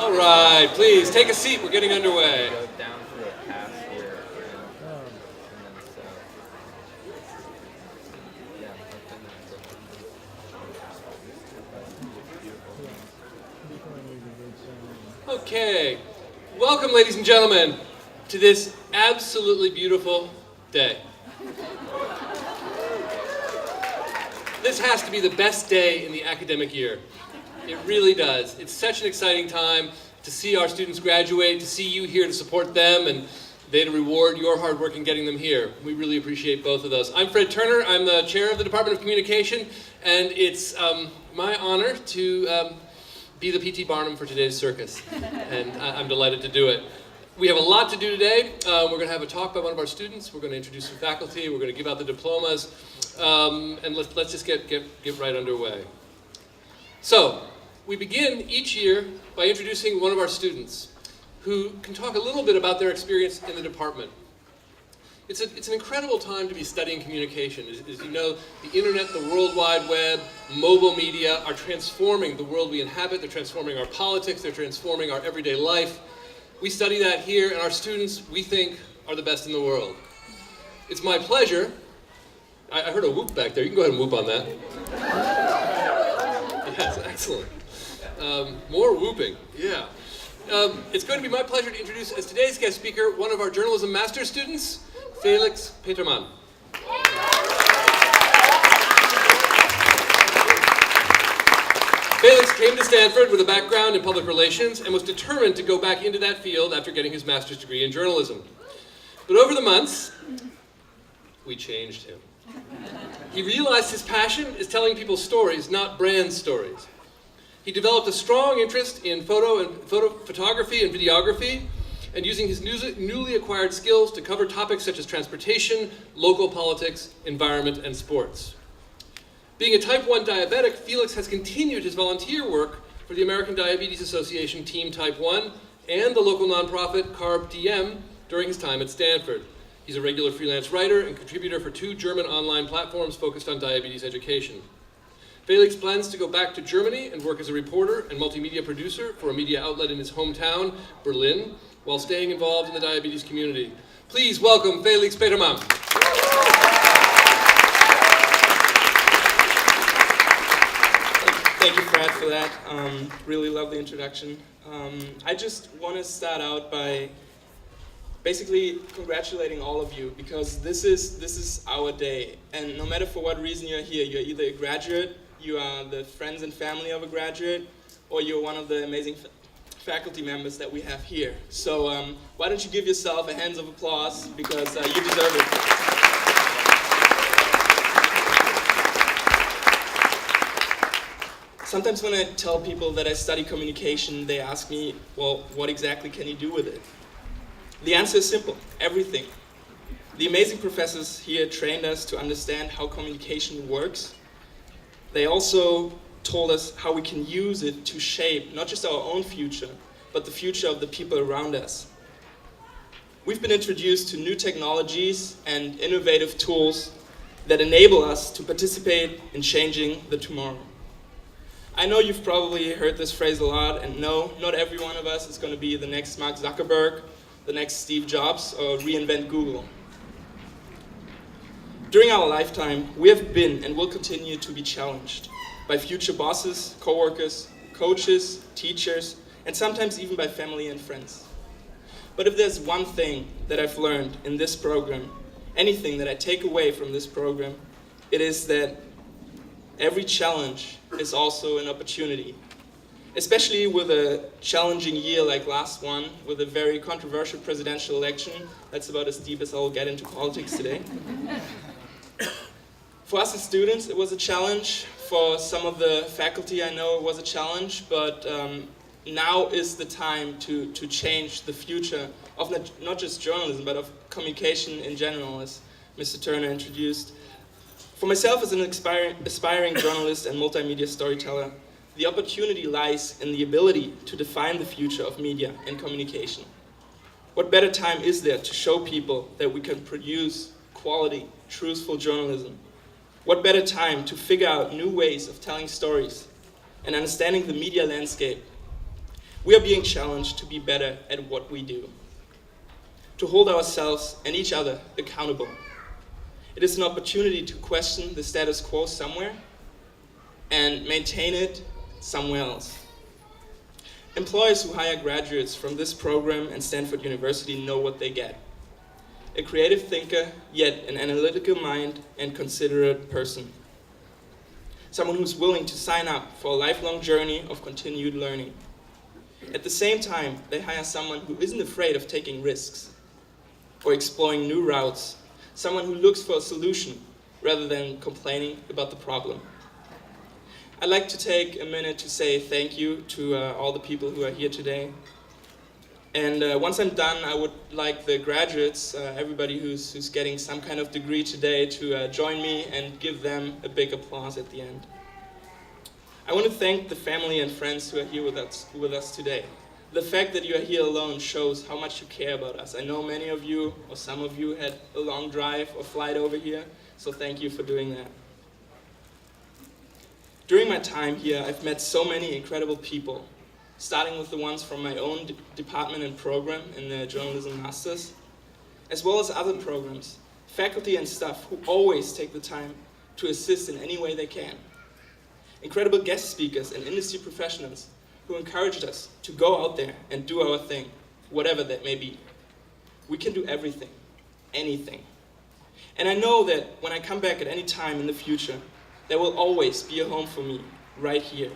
All right, please take a seat. We're getting underway. Go down to the path here, and then so. Yeah, Okay, welcome, ladies and gentlemen, to this absolutely beautiful day. This has to be the best day in the academic year. It really does. It's such an exciting time to see our students graduate, to see you here to support them, and they to reward your hard work in getting them here. We really appreciate both of those. I'm Fred Turner. I'm the chair of the Department of Communication, and it's my honor to be the P.T. Barnum for today's circus, and I'm delighted to do it. We have a lot to do today. We're going to have a talk by one of our students. We're going to introduce some faculty. We're going to give out the diplomas, and let's just get right underway. So, we begin each year by introducing one of our students who can talk a little bit about their experience in the department. It's an incredible time to be studying communication. As you know, the internet, the World Wide Web, mobile media are transforming the world we inhabit. They're transforming our politics. They're transforming our everyday life. We study that here, and our students, we think, are the best in the world. It's my pleasure. I heard a whoop back there. You can go ahead and whoop on that. Yes, excellent. More whooping, yeah. It's going to be my pleasure to introduce as today's guest speaker one of our journalism master's students, Felix Petermann. Felix came to Stanford with a background in public relations and was determined to go back into that field after getting his master's degree in journalism. But over the months, we changed him. He realized his passion is telling people stories, not brand stories. He developed a strong interest in photography and videography, and using his newly acquired skills to cover topics such as transportation, local politics, environment, and sports. Being a type 1 diabetic, Felix has continued his volunteer work for the American Diabetes Association Team Type 1 and the local nonprofit Carb DM during his time at Stanford. He's a regular freelance writer and contributor for 2 German online platforms focused on diabetes education. Felix plans to go back to Germany and work as a reporter and multimedia producer for a media outlet in his hometown, Berlin, while staying involved in the diabetes community. Please welcome Felix Petermann. Thank you, Fred, for that. Really lovely introduction. I just want to start out by basically congratulating all of you, because this is our day. And no matter for what reason you're here, you're either a graduate, you are the friends and family of a graduate, or you're one of the amazing faculty members that we have here. So why don't you give yourself a hands of applause, because you deserve it. Sometimes when I tell people that I study communication, they ask me, well, what exactly can you do with it? The answer is simple: everything. The amazing professors here trained us to understand how communication works. They also told us how we can use it to shape not just our own future, but the future of the people around us. We've been introduced to new technologies and innovative tools that enable us to participate in changing the tomorrow. I know you've probably heard this phrase a lot, and no, not every one of us is going to be the next Mark Zuckerberg, the next Steve Jobs, or reinvent Google. During our lifetime, we have been and will continue to be challenged by future bosses, coworkers, coaches, teachers, and sometimes even by family and friends. But if there's one thing that I've learned in this program, anything that I take away from this program, it is that every challenge is also an opportunity. Especially with a challenging year like last one, with a very controversial presidential election. That's about as deep as I'll get into politics today. For us as students, it was a challenge. For some of the faculty, I know it was a challenge, but now is the time to change the future of not just journalism, but of communication in general, as Mr. Turner introduced. For myself as an aspiring journalist and multimedia storyteller, the opportunity lies in the ability to define the future of media and communication. What better time is there to show people that we can produce quality, truthful journalism? What better time to figure out new ways of telling stories and understanding the media landscape We are being challenged to be better at what we do, to hold ourselves and each other accountable. It is an opportunity to question the status quo somewhere and maintain it somewhere else. Employers who hire graduates from this program and Stanford University know what they get. A creative thinker, yet an analytical mind and considerate person. Someone who's willing to sign up for a lifelong journey of continued learning. At the same time, they hire someone who isn't afraid of taking risks or exploring new routes, someone who looks for a solution rather than complaining about the problem. I'd like to take a minute to say thank you to all the people who are here today. And once I'm done, I would like the graduates, everybody who's getting some kind of degree today, to join me and give them a big applause at the end. I want to thank the family and friends who are here with us today. The fact that you are here alone shows how much you care about us. I know many of you, or some of you, had a long drive or flight over here, so thank you for doing that. During my time here, I've met so many incredible people, starting with the ones from my own department and program in the Journalism Masters, as well as other programs, faculty and staff who always take the time to assist in any way they can. Incredible guest speakers and industry professionals who encouraged us to go out there and do our thing, whatever that may be. We can do everything, anything. And I know that when I come back at any time in the future, there will always be a home for me right here.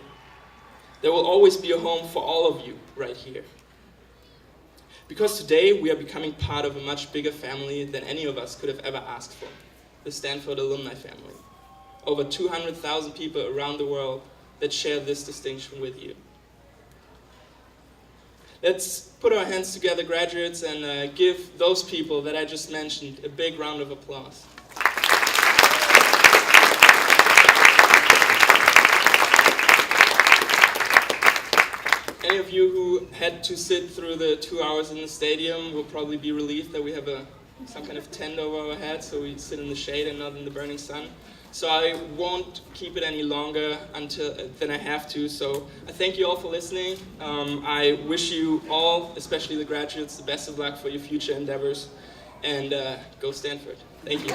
There will always be a home for all of you right here. Because today we are becoming part of a much bigger family than any of us could have ever asked for, the Stanford alumni family. Over 200,000 people around the world that share this distinction with you. Let's put our hands together, graduates, and give those people that I just mentioned a big round of applause. Any of you who had to sit through the 2 hours in the stadium will probably be relieved that we have some kind of tent over our heads, so we sit in the shade and not in the burning sun. So I won't keep it any longer than I have to. So I thank you all for listening. I wish you all, especially the graduates, the best of luck for your future endeavors. And go Stanford. Thank you.